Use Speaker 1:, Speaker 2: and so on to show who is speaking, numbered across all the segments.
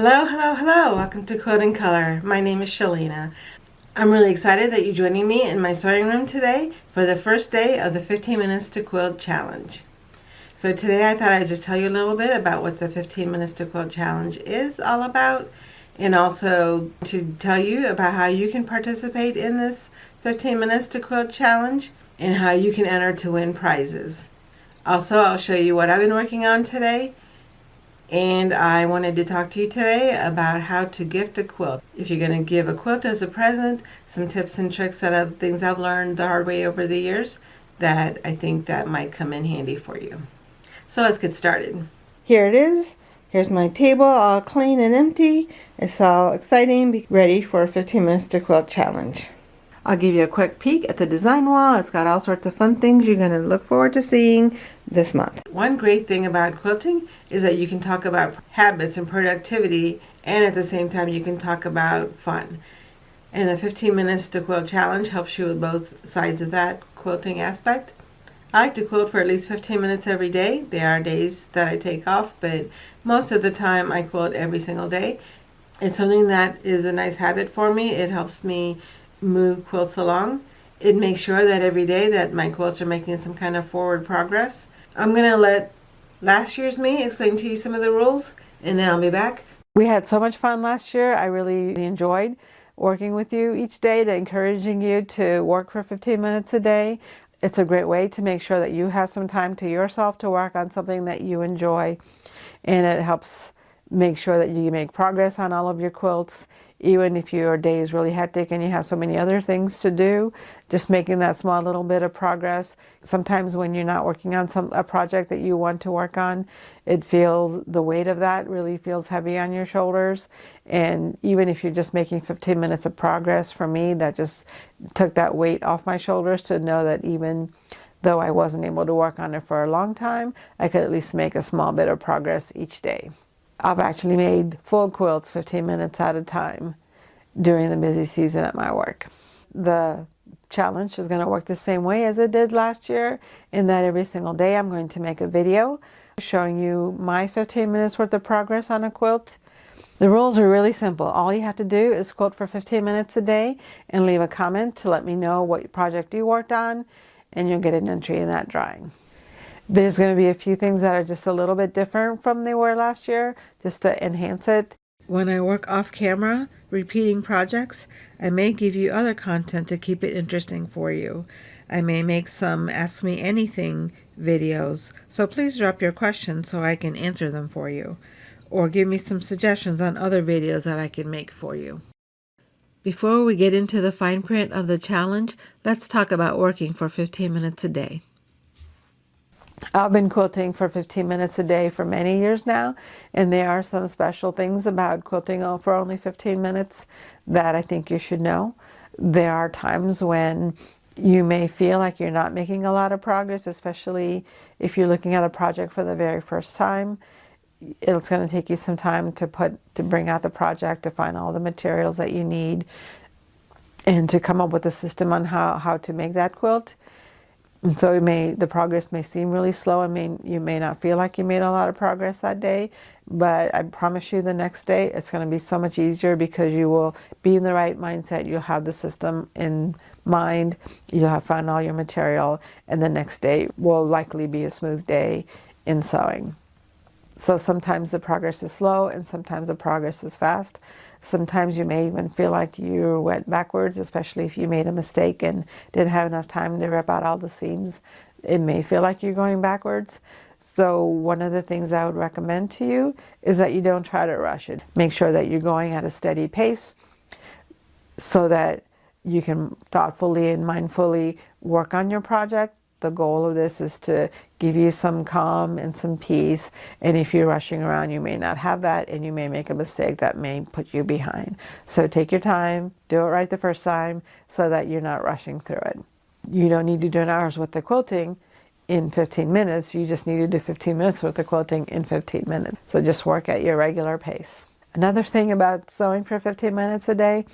Speaker 1: Hello, hello, hello. Welcome to Quilt and Color. My name is Shalina. I'm really excited that you're joining me in my sewing room today for the first day of the 15 Minutes to Quilt Challenge. So today I thought I'd just tell you a little bit about what the 15 Minutes to Quilt Challenge is all about, and also to tell you about how you can participate in this 15 Minutes to Quilt Challenge and how you can enter to win prizes. Also, I'll show you what I've been working on today, and I wanted to talk to you today about how to gift a quilt. If you're going to give a quilt as a present, some tips and tricks things I've learned the hard way over the years that I think that might come in handy for you. So let's get started. Here it is. Here's my table all clean and empty. It's all exciting, ready for a 15 minutes to quilt challenge. I'll give you a quick peek at the design wall. It's got all sorts of fun things you're going to look forward to seeing this month. One great thing about quilting is that you can talk about habits and productivity, and at the same time you can talk about fun. And the 15 minutes to quilt challenge helps you with both sides of that quilting aspect. I like to quilt for at least 15 minutes every day. There are days that I take off, but most of the time I quilt every single day. It's something that is a nice habit for me. It helps me move quilts along. It makes sure that every day that my quilts are making some kind of forward progress. I'm going to let last year's me explain to you some of the rules, and then I'll be back. We had so much fun last year. I really enjoyed working with you each day, encouraging you to work for 15 minutes a day. It's a great way to make sure that you have some time to yourself to work on something that you enjoy, and it helps make sure that you make progress on all of your quilts. Even if your day is really hectic and you have so many other things to do, just making that small little bit of progress. Sometimes when you're not working on a project that you want to work on, the weight of that really feels heavy on your shoulders. And even if you're just making 15 minutes of progress, for me, that just took that weight off my shoulders to know that even though I wasn't able to work on it for a long time, I could at least make a small bit of progress each day. I've actually made full quilts 15 minutes at a time during the busy season at my work. The challenge is going to work the same way as it did last year, in that every single day I'm going to make a video showing you my 15 minutes worth of progress on a quilt. The rules are really simple. All you have to do is quilt for 15 minutes a day and leave a comment to let me know what project you worked on, and you'll get an entry in that drawing. There's going to be a few things that are just a little bit different from they were last year, just to enhance it. When I work off camera, repeating projects, I may give you other content to keep it interesting for you. I may make some Ask Me Anything videos, so please drop your questions so I can answer them for you. Or give me some suggestions on other videos that I can make for you. Before we get into the fine print of the challenge, let's talk about working for 15 minutes a day. I've been quilting for 15 minutes a day for many years now, and there are some special things about quilting for only 15 minutes that I think you should know. There are times when you may feel like you're not making a lot of progress, especially if you're looking at a project for the very first time. It's going to take you some time to bring out the project, to find all the materials that you need, and to come up with a system on how to make that quilt. And so the progress may seem really slow, and you may not feel like you made a lot of progress that day, but I promise you the next day it's going to be so much easier because you will be in the right mindset. You'll have the system in mind, you'll have found all your material, and the next day will likely be a smooth day in sewing. So sometimes the progress is slow and sometimes the progress is fast. Sometimes you may even feel like you went backwards, especially if you made a mistake and didn't have enough time to rip out all the seams. It may feel like you're going backwards. So one of the things I would recommend to you is that you don't try to rush it. Make sure that you're going at a steady pace so that you can thoughtfully and mindfully work on your project. The goal of this is to give you some calm and some peace, and if you're rushing around, you may not have that, and you may make a mistake that may put you behind. So take your time, do it right the first time, so that you're not rushing through it. You don't need to do an hour's worth of quilting in 15 minutes, you just need to do 15 minutes worth of quilting in 15 minutes. So just work at your regular pace. Another thing about sewing for 15 minutes a day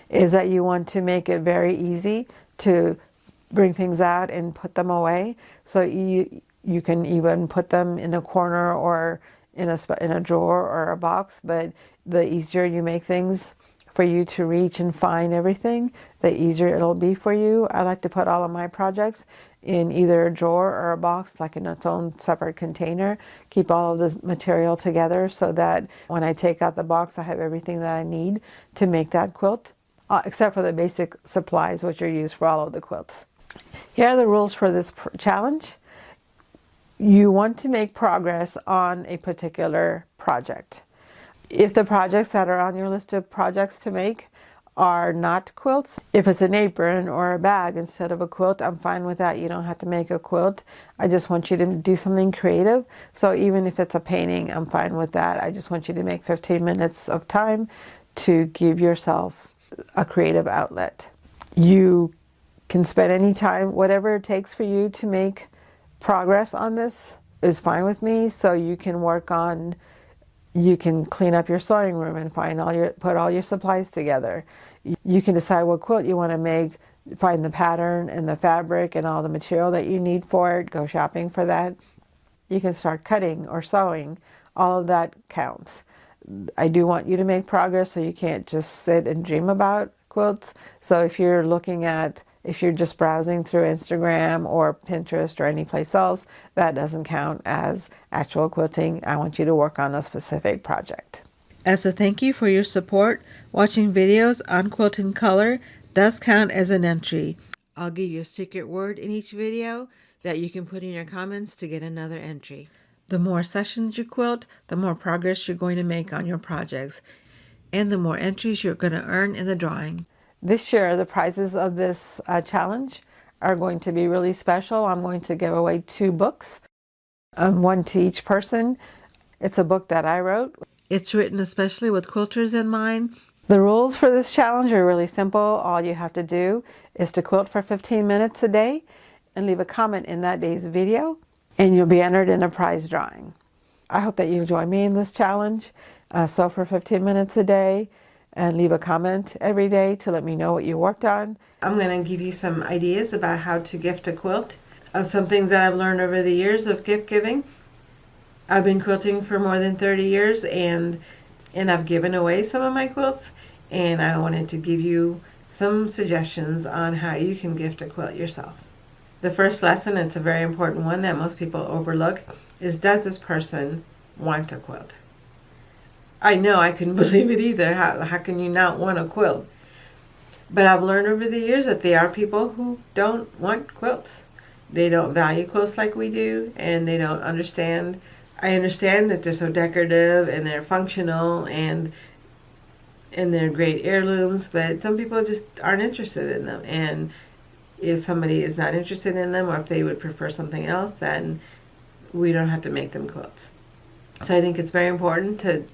Speaker 1: is that you want to make it very easy to bring things out and put them away. So you can even put them in a corner or
Speaker 2: in a drawer or a box, but the easier you make things for you to reach and find everything, the easier it'll be for you. I like to put all of my projects in either a drawer or a box, like in its own separate container. Keep all of the material together so that when I take out the box, I have everything that I need to make that quilt, except for the basic supplies, which are used for all of the quilts. Here are the rules for this challenge. You want to make progress on a particular project. If the projects that are on your list of projects to make are not quilts, if it's an apron or a bag instead of a quilt, I'm fine with that. You don't have to make a quilt. I just want you to do something creative. So even if it's a painting, I'm fine with that. I just want you to make 15 minutes of time to give yourself a creative outlet. You can spend any time, whatever it takes for you to make progress on this is fine with me. So you can work on, you can clean up your sewing room and put all your supplies together. You can decide what quilt you want to make, find the pattern and the fabric and all the material that you need for it, go shopping for that. You can start cutting or sewing. All of that counts. I do want you to make progress, so you can't just sit and dream about quilts. So if you're just browsing through Instagram or Pinterest or any place else, that doesn't count as actual quilting. I want you to work on a specific project. As a thank you for your support, watching videos on Quilt in Color does count as an entry. I'll give you a secret word in each video that you can put in your comments to get another entry. The more sessions you quilt, the more progress you're going to make on your projects, and the more entries you're going to earn in the drawing. This year, the prizes of this challenge are going to be really special. I'm going to give away 2 books, one to each person. It's a book that I wrote. It's written especially with quilters in mind. The rules for this challenge are really simple. All you have to do is to quilt for 15 minutes a day and leave a comment in that day's video, and you'll be entered in a prize drawing. I hope that you join me in this challenge. Sew for 15 minutes a day and leave a comment every day to let me know what you worked on.
Speaker 1: I'm going to give you some ideas about how to gift a quilt, of some things that I've learned over the years of gift giving. I've been quilting for more than 30 years and I've given away some of my quilts, and I wanted to give you some suggestions on how you can gift a quilt yourself. The first lesson, it's a very important one that most people overlook, is does this person want a quilt? I know I couldn't believe it either. How can you not want a quilt? But I've learned over the years that there are people who don't want quilts. They don't value quilts like we do, and they don't understand. I understand that they're so decorative and they're functional and they're great heirlooms, but some people just aren't interested in them. And if somebody is not interested in them, or if they would prefer something else, then we don't have to make them quilts. So I think it's very important to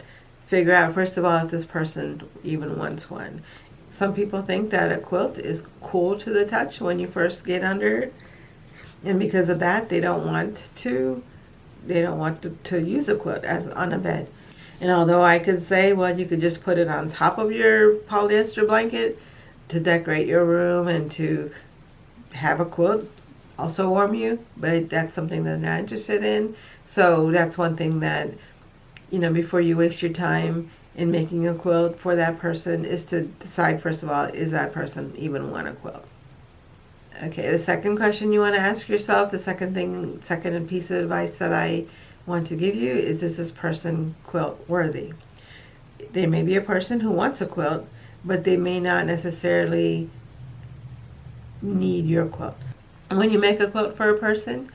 Speaker 1: figure out, first of all, if this person even wants one. Some people think that a quilt is cool to the touch when you first get under it, and because of that, they don't want to use a quilt as on a bed. And although I could say, well, you could just put it on top of your polyester blanket to decorate your room and to have a quilt also warm you, but that's something that they're not interested in. So that's one thing that, before you waste your time in making a quilt for that person, is to decide, first of all, is that person even want a quilt? Okay, the second question you want to ask yourself, the second piece of advice that I want to give you is this person quilt worthy? There may be a person who wants a quilt, but they may not necessarily need your quilt. When you make a quilt for a person,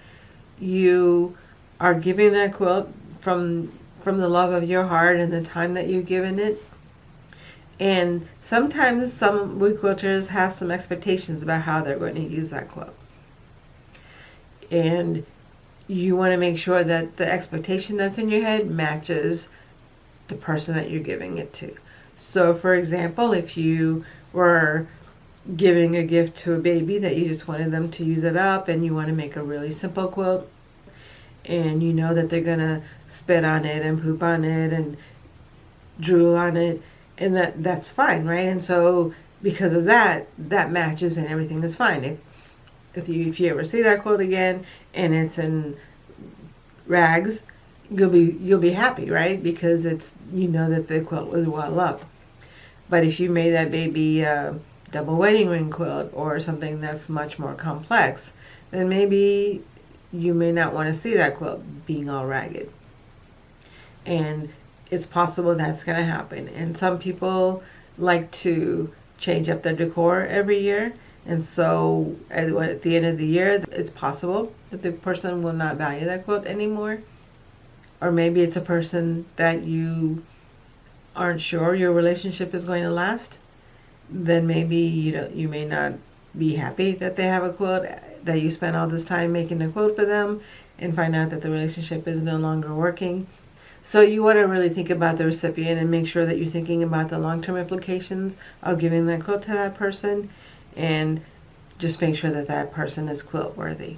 Speaker 1: you are giving that quilt from the love of your heart and the time that you've given it. And sometimes some wood quilters have some expectations about how they're going to use that quilt. And you want to make sure that the expectation that's in your head matches the person that you're giving it to. So for example, if you were giving a gift to a baby that you just wanted them to use it up, and you want to make a really simple quilt, and you know that they're going to spit on it and poop on it and drool on it, and that's fine, right? And so because of that matches and everything is fine. If you ever see that quilt again and it's in rags, you'll be happy, right? Because it's, you know that the quilt was well loved. But if you made that baby double wedding ring quilt or something that's much more complex, then maybe you may not want to see that quilt being all ragged. And it's possible that's going to happen. And some people like to change up their decor every year. And so at the end of the year, it's possible that the person will not value that quilt anymore. Or maybe it's a person that you aren't sure your relationship is going to last. Then maybe you may not be happy that they have a quilt, that you spent all this time making a quilt for them, and find out that the relationship is no longer working. So you want to really think about the recipient and make sure that you're thinking about the long-term implications of giving that quilt to that person, and just make sure that that person is quilt worthy.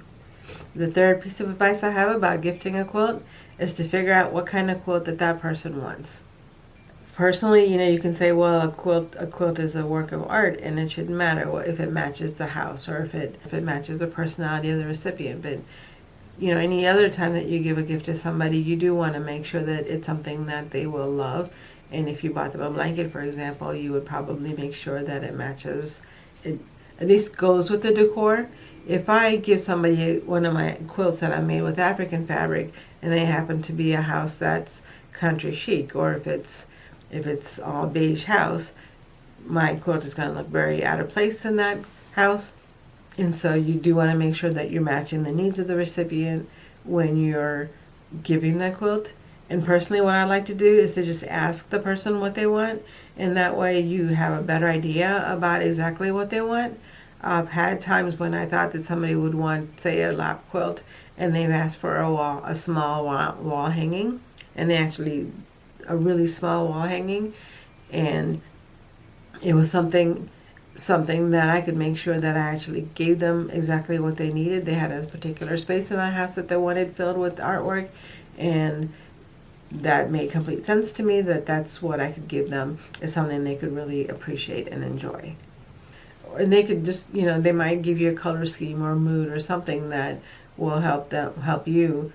Speaker 1: The third piece of advice I have about gifting a quilt is to figure out what kind of quilt that that person wants. Personally, you can say, well, a quilt is a work of art, and it shouldn't matter if it matches the house or if it matches the personality of the recipient. But any other time that you give a gift to somebody, you do want to make sure that it's something that they will love. And if you bought them a blanket, for example, you would probably make sure that it matches, it at least goes with the decor. If I give somebody one of my quilts that I made with African fabric, and they happen to be a house that's country chic, or if it's all beige house, my quilt is going to look very out of place in that house. And so you do want to make sure that you're matching the needs of the recipient when you're giving that quilt. And personally, what I like to do is to just ask the person what they want, and that way you have a better idea about exactly what they want. I've had times when I thought that somebody would want, say, a lap quilt, and they've asked for a small wall hanging, and they actually a really small wall hanging, and it was something that I could make sure that I actually gave them exactly what they needed. They had a particular space in their house that they wanted filled with artwork, and that made complete sense to me, that that's what I could give them, is something they could really appreciate and enjoy. And they could just, they might give you a color scheme or a mood or something that will help you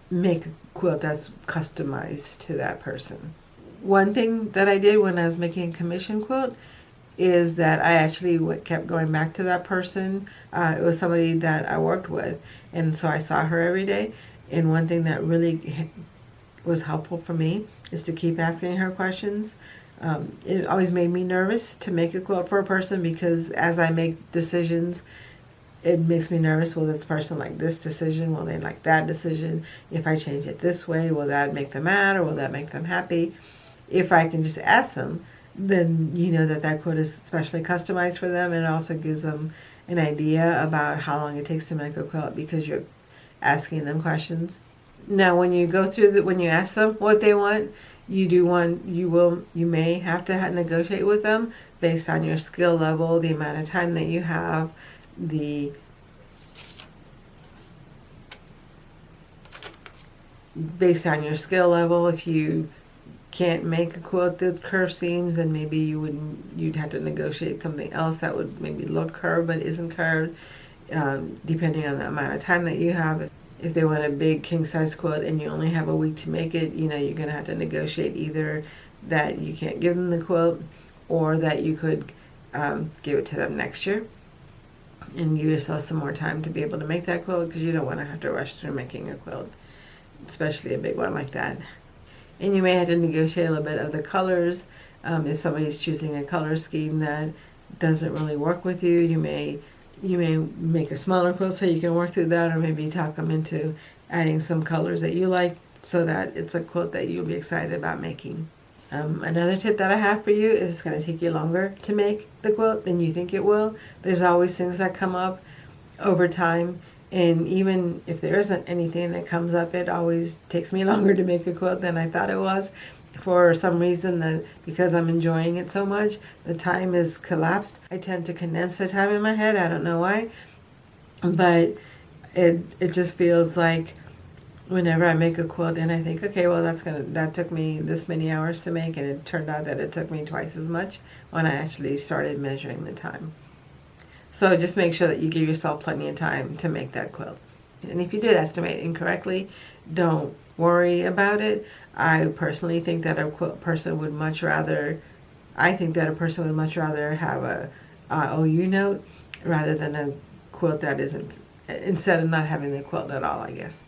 Speaker 1: make a quilt that's customized to that person. One thing that I did when I was making a commission quilt is that I actually kept going back to that person. It was somebody that I worked with, and so I saw her every day. And one thing that really was helpful for me is to keep asking her questions. It always made me nervous to make a quilt for a person, because as I make decisions, it makes me nervous. Will this person like this decision? Will they like that decision? If I change it this way, will that make them mad, or will that make them happy? If I can just ask them, then you know that quilt is specially customized for them, and it also gives them an idea about how long it takes to make a quilt, because you're asking them questions. Now, when you go through when you ask them what they want, you may have to negotiate with them based on your skill level, the amount of time that you have, based on your skill level. If you can't make a quilt with curved seams, then maybe you'd have to negotiate something else that would maybe look curved but isn't curved, depending on the amount of time that you have. If they want a big king size quilt and you only have a week to make it, you're going to have to negotiate either that you can't give them the quilt, or that you could give it to them next year and give yourself some more time to be able to make that quilt, because you don't want to have to rush through making a quilt, especially a big one like that. And you may have to negotiate a little bit of the colors. If somebody's choosing a color scheme that doesn't really work with you, you may make a smaller quilt so you can work through that, or maybe talk them into adding some colors that you like, so that it's a quilt that you'll be excited about making. Another tip that I have for you is it's going to take you longer to make the quilt than you think it will. There's always things that come up over time, and even if there isn't anything that comes up, it always takes me longer to make a quilt than I thought it was. For some reason, because I'm enjoying it so much, the time is collapsed. I tend to condense the time in my head. I don't know why, but it just feels like whenever I make a quilt and I think, okay, well that took me this many hours to make, and it turned out that it took me twice as much when I actually started measuring the time. So just make sure that you give yourself plenty of time to make that quilt. And if you did estimate incorrectly, don't worry about it. I personally think that a person would much rather, I think that a person would much rather have a OU note rather than a quilt that isn't, instead of not having the quilt at all, I guess.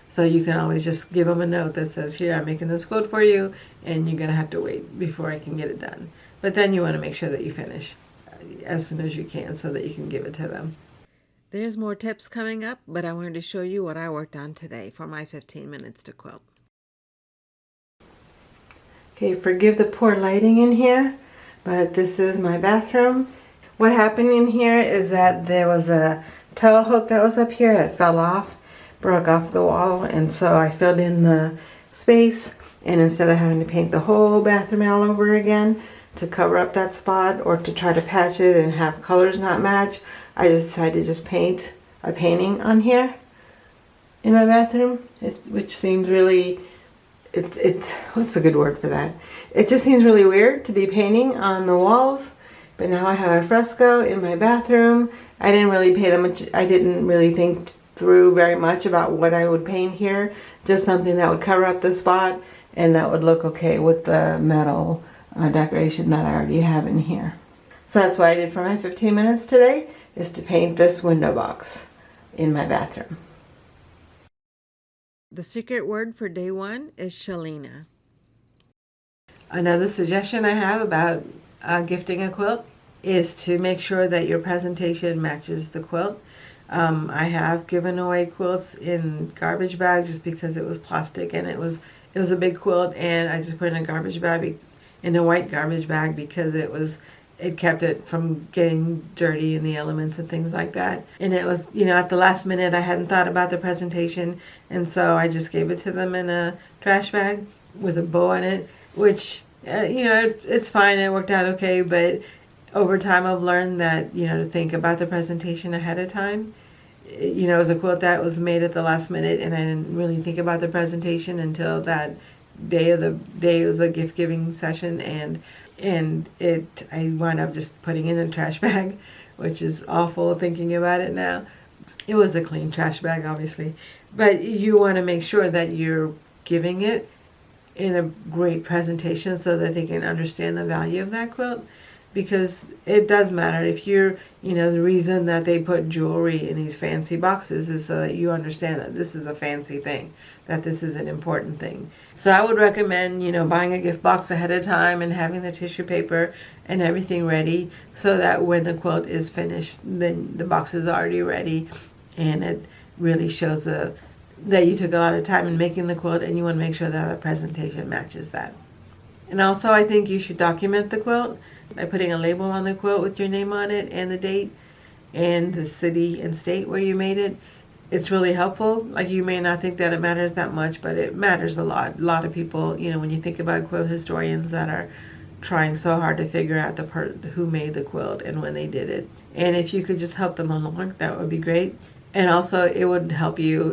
Speaker 1: So you can always just give them a note that says, here, I'm making this quilt for you, and you're going to have to wait before I can get it done. But then you want to make sure that you finish as soon as you can so that you can give it to them. There's more tips coming up, but I wanted to show you what I worked on today for my 15 minutes to quilt. Okay, forgive the poor lighting in here, but this is my bathroom. What happened in here is that there was a towel hook that was up here. It fell off, broke off the wall, and so I filled in the space, and instead of having to paint the whole bathroom all over again to cover up that spot or to try to patch it and have colors not match, I just decided to just paint a painting on here in my bathroom, which seems really, it's what's a good word for that? It just seems really weird to be painting on the walls, but now I have a fresco in my bathroom. I didn't really think through very much about what I would paint here. Just something that would cover up the spot and that would look okay with the metal decoration that I already have in here. So that's what I did for my 15 minutes today, is to paint this window box in my bathroom. The secret word for day 1 is Shalina. Another suggestion I have about gifting a quilt is to make sure that your presentation matches the quilt. I have given away quilts in garbage bags just because it was plastic and it was a big quilt, and I just put it in a garbage bag, in a white garbage bag, because it kept it from getting dirty in the elements and things like that. And it was, at the last minute I hadn't thought about the presentation, and so I just gave it to them in a trash bag with a bow on it, which it's fine. It worked out okay, but over time I've learned that to think about the presentation ahead of time. It was a quilt that was made at the last minute, and I didn't really think about the presentation until that day. It was a gift giving session, and I wound up just putting it in a trash bag, which is awful thinking about it now. It was a clean trash bag, obviously, but you want to make sure that you're giving it in a great presentation so that they can understand the value of that quilt, because it does matter. If you're, the reason that they put jewelry in these fancy boxes is so that you understand that this is a fancy thing, that this is an important thing. So I would recommend, buying a gift box ahead of time and having the tissue paper and everything ready so that when the quilt is finished, then the box is already ready, and it really shows that you took a lot of time in making the quilt, and you want to make sure that the presentation matches that. And also, I think you should document the quilt by putting a label on the quilt with your name on it and the date and the city and state where you made it. It's really helpful. Like, you may not think that it matters that much, but it matters a lot. A lot of people, when you think about quilt historians that are trying so hard to figure out who made the quilt and when they did it. And if you could just help them along, that would be great. And also, it would help you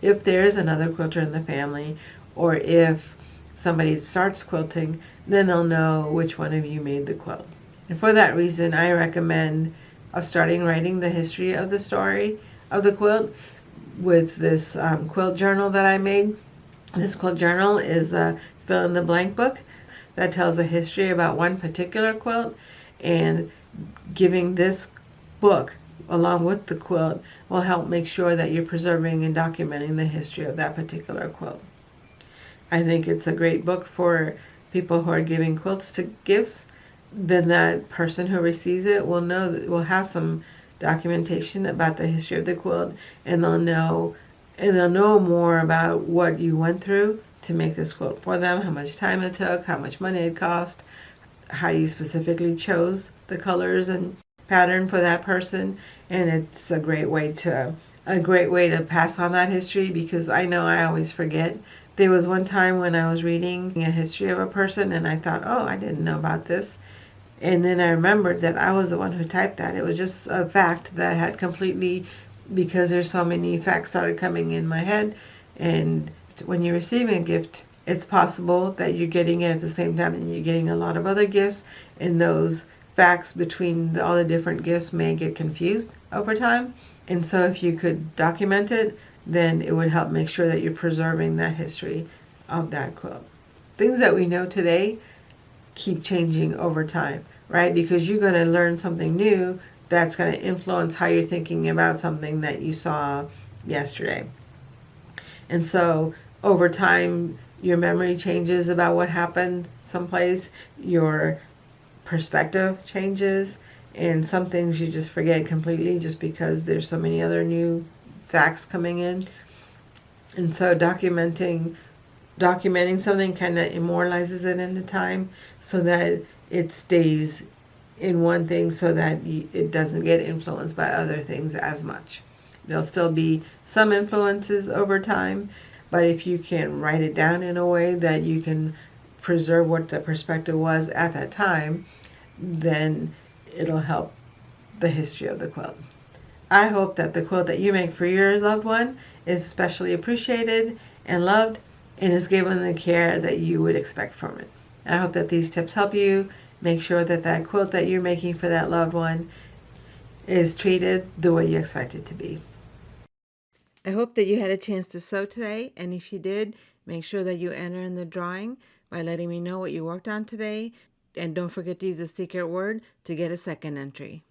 Speaker 1: if there is another quilter in the family, or if somebody starts quilting, then they'll know which one of you made the quilt. And for that reason, I recommend starting writing the history of the story of the quilt with this quilt journal that I made. This quilt journal is a fill in the blank book that tells a history about one particular quilt, and giving this book along with the quilt will help make sure that you're preserving and documenting the history of that particular quilt. I think it's a great book for people who are giving quilts to gifts. Then that person who receives it will have some documentation about the history of the quilt, and they'll know more about what you went through to make this quilt for them, how much time it took, how much money it cost, how you specifically chose the colors and pattern for that person. And it's a great way to pass on that history, because I know I always forget. There was one time when I was reading a history of a person and I thought, oh, I didn't know about this. And then I remembered that I was the one who typed that. It was just a fact that had completely, because there's so many facts started coming in my head. And when you're receiving a gift, it's possible that you're getting it at the same time and you're getting a lot of other gifts, and those facts between all the different gifts may get confused over time. And so if you could document it, then it would help make sure that you're preserving that history of that quilt. Things that we know today keep changing over time, right? Because you're going to learn something new that's going to influence how you're thinking about something that you saw yesterday. And so over time, your memory changes about what happened someplace, your perspective changes, and some things you just forget completely just because there's so many other new facts coming in. And so documenting something kind of immortalizes it into time so that it stays in one thing so that it doesn't get influenced by other things as much. There'll still be some influences over time, but if you can write it down in a way that you can preserve what the perspective was at that time, then it'll help the history of the quilt. I hope that the quilt that you make for your loved one is especially appreciated and loved and is given the care that you would expect from it. I hope that these tips help you make sure that that quilt that you're making for that loved one is treated the way you expect it to be. I hope that you had a chance to sew today, and if you did, make sure that you enter in the drawing by letting me know what you worked on today, and don't forget to use the secret word to get a second entry.